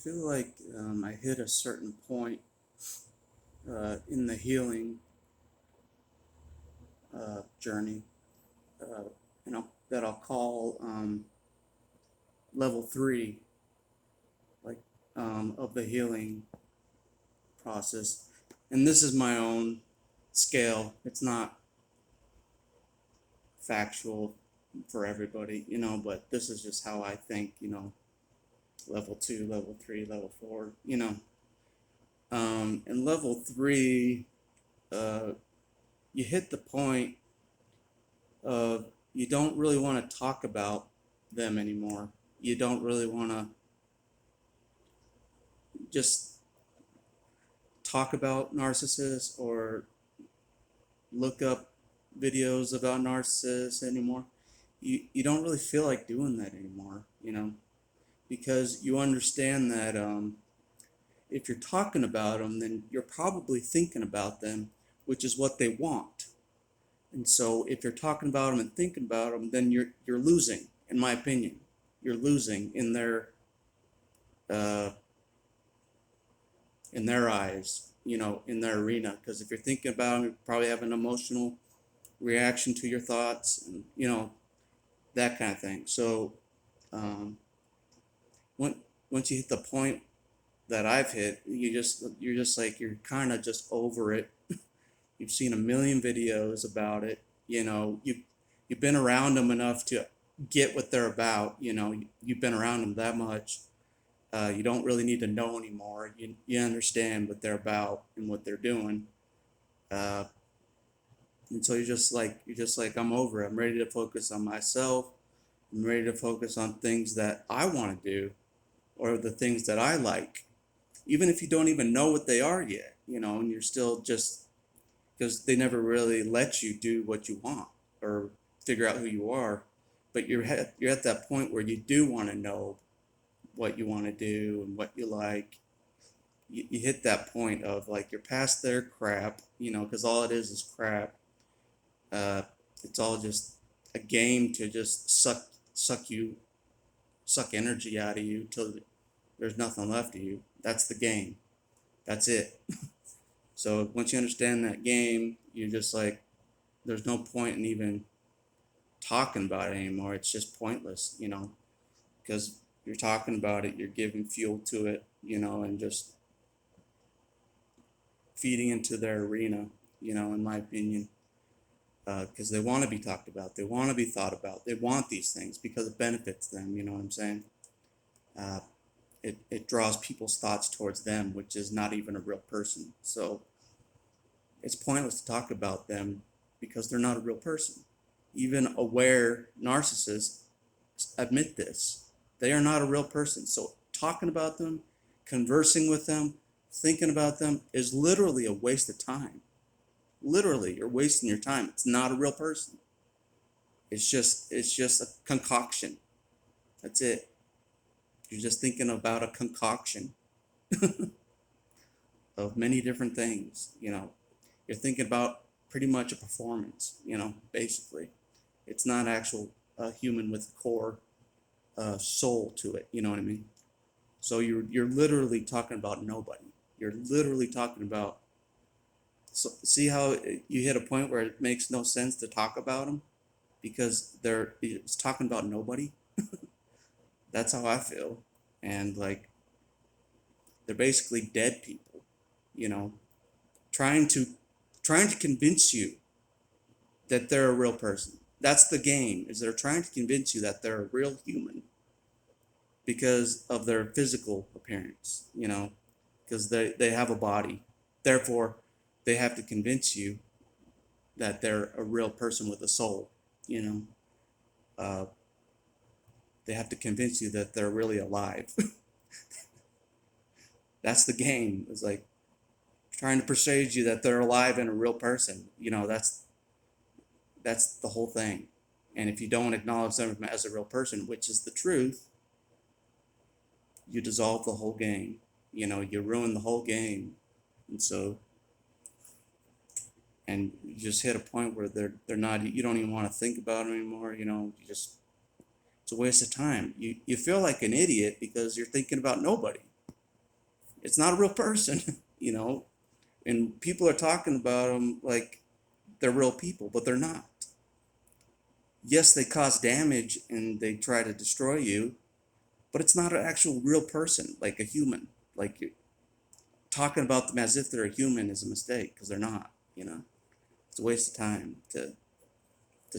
feel like I hit a certain point in the healing journey, uh, that I'll call level three, like of the healing process. And this is my own scale. It's not factual for everybody, but this is just how I think, level two, level three, level four. And level three, uh, you hit the point of you don't really want to talk about them anymore. You don't really want to just talk about narcissists or look up videos about narcissists anymore. You don't really feel like doing that anymore, because you understand that if you're talking about them, then you're probably thinking about them, which is what they want. And so if you're talking about them and thinking about them, then you're losing, in my opinion. You're losing uh, in their eyes, in their arena. Because if you're thinking about them, you probably have an emotional reaction to your thoughts, and that kind of thing. So um, when, once you hit the point that I've hit, you're just like you're kind of just over it. You've seen a million videos about it. You've been around them enough to get what they're about. You've been around them that much. You don't really need to know anymore. You understand what they're about and what they're doing. Uh, and so you're just like I'm over it. I'm ready to focus on myself. I'm ready to focus on things that I want to do or the things that I like, even if you don't even know what they are yet. And you're still just because they never really let you do what you want or figure out who you are. But you're at that point where you do want to know what you want to do and what you like. You hit that point of like you're past their crap, because all it is crap. Uh, it's all just a game to just suck energy out of you till there's nothing left of you. That's the game. That's it. So once you understand that game, you're just like, there's no point in even talking about it anymore. It's just pointless, because you're talking about it, you're giving fuel to it, and just feeding into their arena, in my opinion, because they want to be talked about, they want to be thought about, they want these things because it benefits them. You know what I'm saying? Uh, it draws people's thoughts towards them, which is not even a real person. So it's pointless to talk about them because they're not a real person. Even aware narcissists admit this. They are not a real person. So talking about them, conversing with them, thinking about them is literally a waste of time. Literally, you're wasting your time. It's not a real person. It's just a concoction. That's it. You're just thinking about a concoction of many different things. You're thinking about pretty much a performance. Basically, it's not actual human with core soul to it. You know what I mean? So you're literally talking about nobody. You're literally talking about. So see how you hit a point where it makes no sense to talk about them because it's talking about nobody. That's how I feel, and like they're basically dead people. You know, trying to trying to convince you that they're a real person. That's the game. Is they're trying to convince you that they're a real human because of their physical appearance. Because they have a body. Therefore, they have to convince you that they're a real person with a soul. You know, uh, they have to convince you that they're really alive. That's the game. It's like trying to persuade you that they're alive and a real person. That's the whole thing. And if you don't acknowledge them as a real person, which is the truth, you dissolve the whole game. You ruin the whole game. And so, and you just hit a point where they're not. You don't even want to think about them anymore. It's a waste of time. You feel like an idiot because you're thinking about nobody. it's not a real person, you know, and people are talking about them like they're real people, but they're not. Yes, they cause damage and they try to destroy you, but it's not an actual real person, like a human. Like talking about them as if they're a human is a mistake because they're not. You know, it's a waste of time to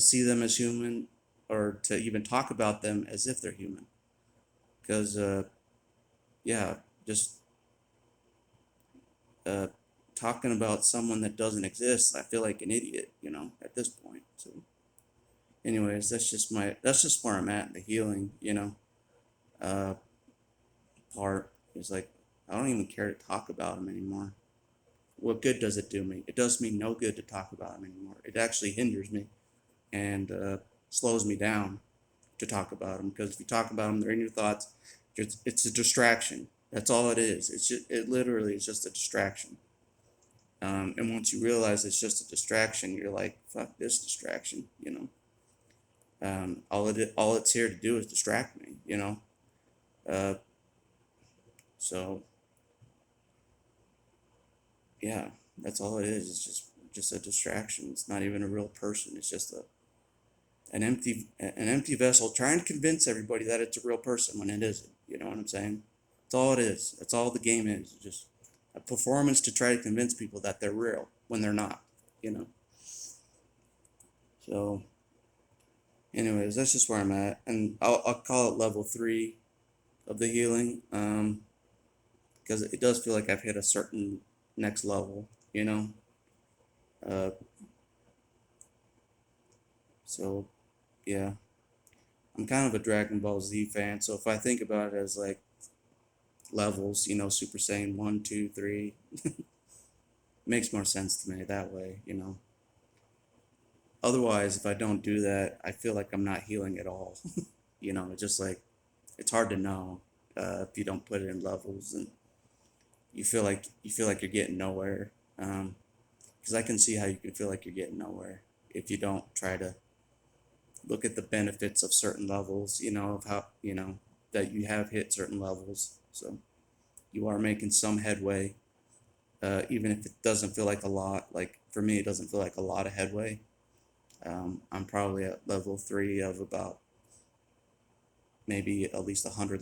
see them as human or to even talk about them as if they're human. Because yeah, just uh, talking about someone that doesn't exist, I feel like an idiot. You know, at this point. So, anyways, that's just where I'm at in the healing. You know, uh, part is like I don't even care to talk about them anymore. What good does it do me? It does me no good to talk about them anymore. It actually hinders me and slows me down to talk about them because if you talk about them, they're in your thoughts. It's a distraction. That's all it is. It literally is just a distraction. And once you realize it's just a distraction, you're like, fuck this distraction. You know, all it's here to do is distract me. You know, uh, so yeah, that's all it is. It's just a distraction. It's not even a real person. It's just an empty vessel trying to convince everybody that it's a real person when it isn't. You know what I'm saying? That's all it is. That's all the game is. It's just a performance to try to convince people that they're real when they're not. You know. So, anyways, that's just where I'm at, and I'll call it level 3 of the healing, because it does feel like I've hit a certain next level. You know. Uh, so yeah, I'm kind of a Dragon Ball Z fan, so if I think about it as like levels, you know, Super Saiyan 1, 2, 3, makes more sense to me that way, you know. Otherwise, if I don't do that, I feel like I'm not healing at all. You know, it's just like it's hard to know if you don't put it in levels, and you feel like you're getting nowhere. Because I can see how you can feel like you're getting nowhere if you don't try to look at the benefits of certain levels. You know, of how you know that you have hit certain levels, so you are making some headway, even if it doesn't feel like a lot. Like for me, it doesn't feel like a lot of headway. I'm probably at level 3 of about maybe at least 100